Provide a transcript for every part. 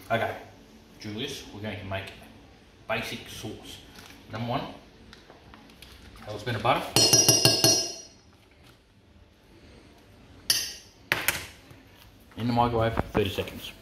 Okay, Julius, we're going to make basic sauce. Number one, a tablespoon of butter. In the microwave for 30 seconds.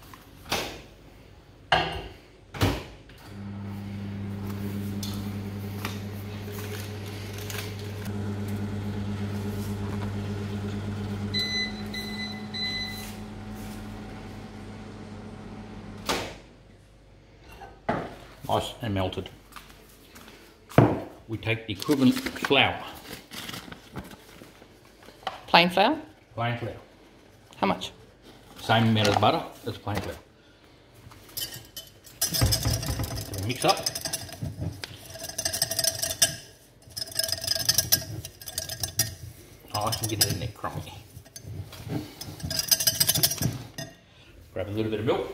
Nice and melted. We take the equivalent flour. Plain flour? Plain flour. How much? Same amount of butter as plain flour. So we mix up. Nice and get it in there crummy. Grab a little bit of milk.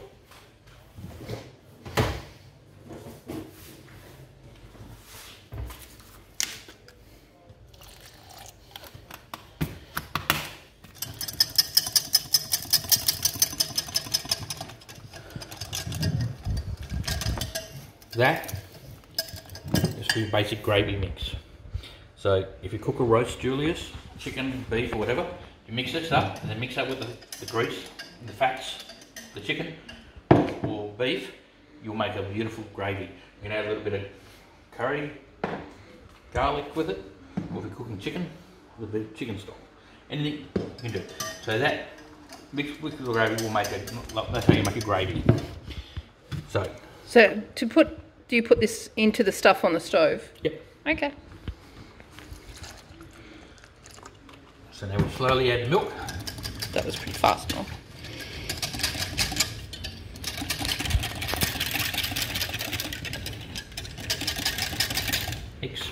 That is for your basic gravy mix. So if you cook a roast, Julius, chicken, beef or whatever, you mix this up and then mix that with the grease, the fats, the chicken or beef, you'll make a beautiful gravy. You can add a little bit of curry, garlic with it, or if you're cooking chicken, a little bit of chicken stock. Anything you can do. So that mixed with the gravy will make that's how you make a gravy. So do you put this into the stuff on the stove? Yep. Okay. So now we slowly add milk. That was pretty fast, huh? Mix.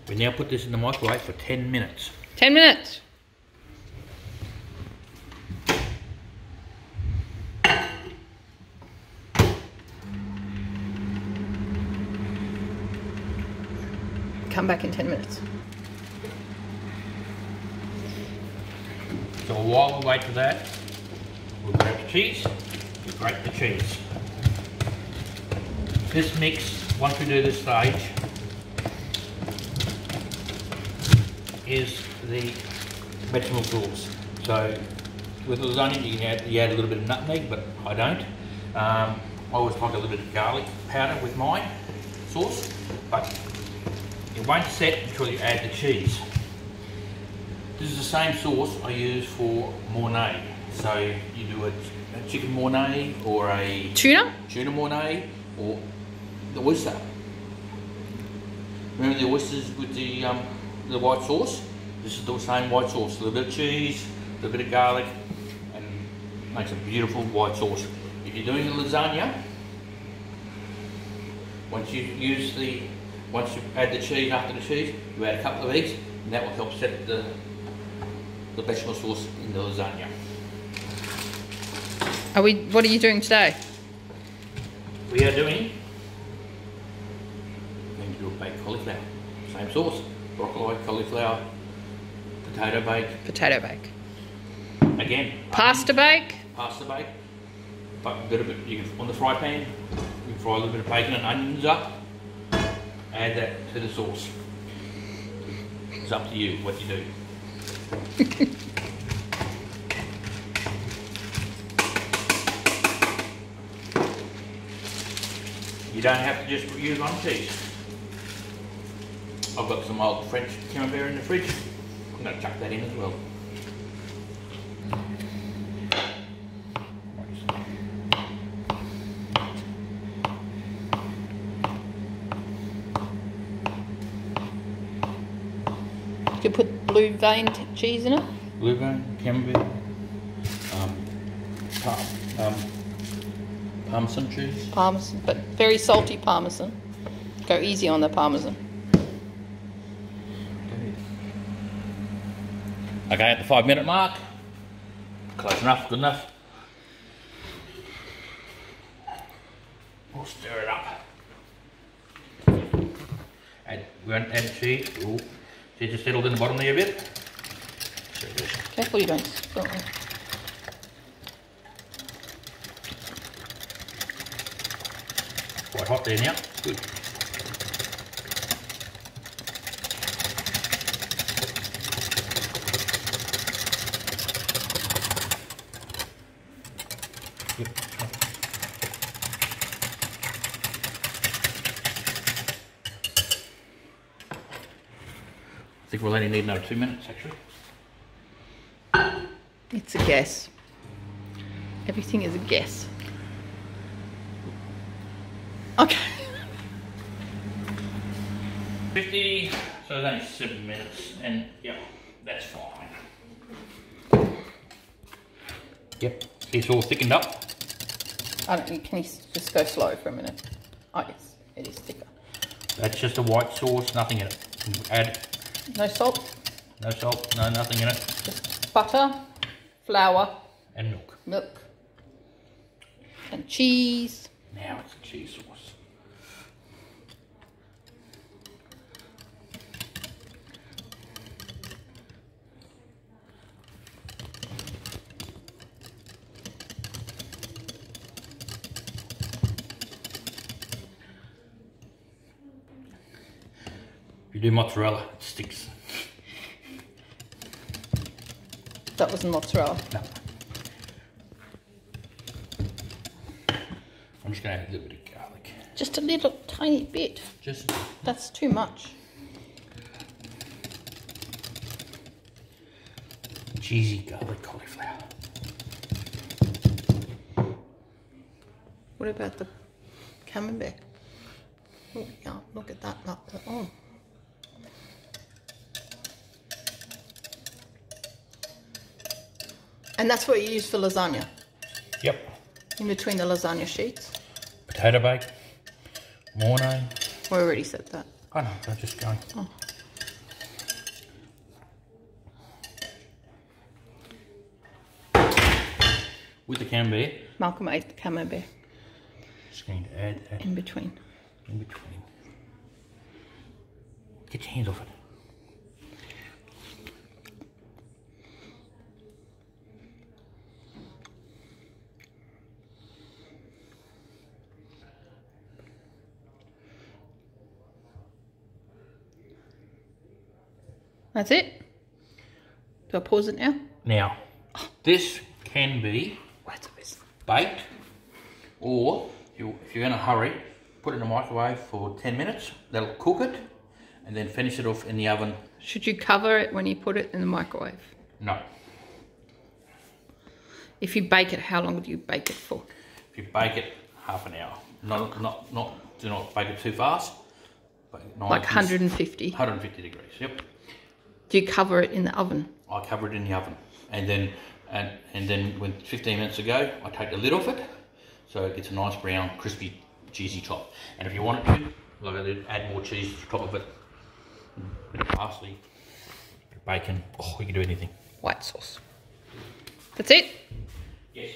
We now put this in the microwave for 10 minutes. 10 minutes. Come back in 10 minutes. So while we wait for that, we'll grab the cheese, we grate the cheese. This mix, once we do this stage, is the bechamel sauce. So with lasagna you add a little bit of nutmeg, but I don't. I always like a little bit of garlic powder with my sauce, but it won't set until you add the cheese. This is the same sauce I use for mornay. So you do a chicken mornay or a tuna mornay or the oyster. Remember the oysters with the white sauce? This is the same white sauce. A little bit of cheese, a little bit of garlic, and makes a beautiful white sauce. If you're doing a lasagna, once you add the cheese after the cheese, you add a couple of eggs, and that will help set the bechamel sauce in the lasagna. What are you doing today? We are going to do a baked cauliflower. Same sauce. Broccoli, cauliflower, potato bake. Potato bake. Again. Pasta bake. Pasta bake. But a bit of it, you can, on the fry pan, you can fry a little bit of bacon and onions up. Add that to the sauce. It's up to you what you do. You don't have to just use one cheese. I've got some old French camembert in the fridge. I'm going to chuck that in as well. You could put blue veined cheese in it. Blue vein, camembert, Parmesan cheese. Parmesan, but very salty Parmesan. Go easy on the Parmesan. Okay, at the 5-minute mark. Close enough, good enough. We'll stir it up. We won't add cheese. Ooh. Cheese just settled in the bottom there a bit. So just Careful you don't spill it. quite hot there now. Good. Yep. I think we'll only need another 2 minutes actually. It's a guess. Everything is a guess. Okay. 50, so it's only 7 minutes, and yeah, that's fine. Yep, it's all thickened up. I don't think, can you just go slow for a minute? Oh yes, it is thicker. That's just a white sauce, nothing in it. Add No salt, no salt, no nothing in it, just butter, flour, and milk. milk, and cheese. Now it's a cheese sauce. If you do mozzarella, it sticks. That was mozzarella. No. I'm just going to add a little bit of garlic. Just a little tiny bit. Just That's too much. cheesy garlic cauliflower. What about the camembert? Oh, yeah, look at that. Oh. And that's what you use for lasagna? Yep. In between the lasagna sheets? Potato bake, mornay. We already said that. I know, I'm just going. Oh. With the camembert, Malcolm ate the camembert just going to add that in between. in between. Get your hands off it. That's it? Do I pause it now? Now, this can be What's this? baked, or if you're in a hurry, put it in the microwave for 10 minutes. That'll cook it, and then finish it off in the oven. Should you cover it when you put it in the microwave? No. If you bake it, how long do you bake it for? If you bake it, half an hour. Do not bake it too fast. Bake it nice Like and 150? 150 degrees, yep. Do you cover it in the oven? I cover it in the oven, and then when 15 minutes to go, I take the lid off it, so it gets a nice brown, crispy, cheesy top. And if you want it to, like I did, add more cheese to the top of it, a bit of parsley, a bit of bacon. Oh, you can do anything. White sauce. That's it? Yes.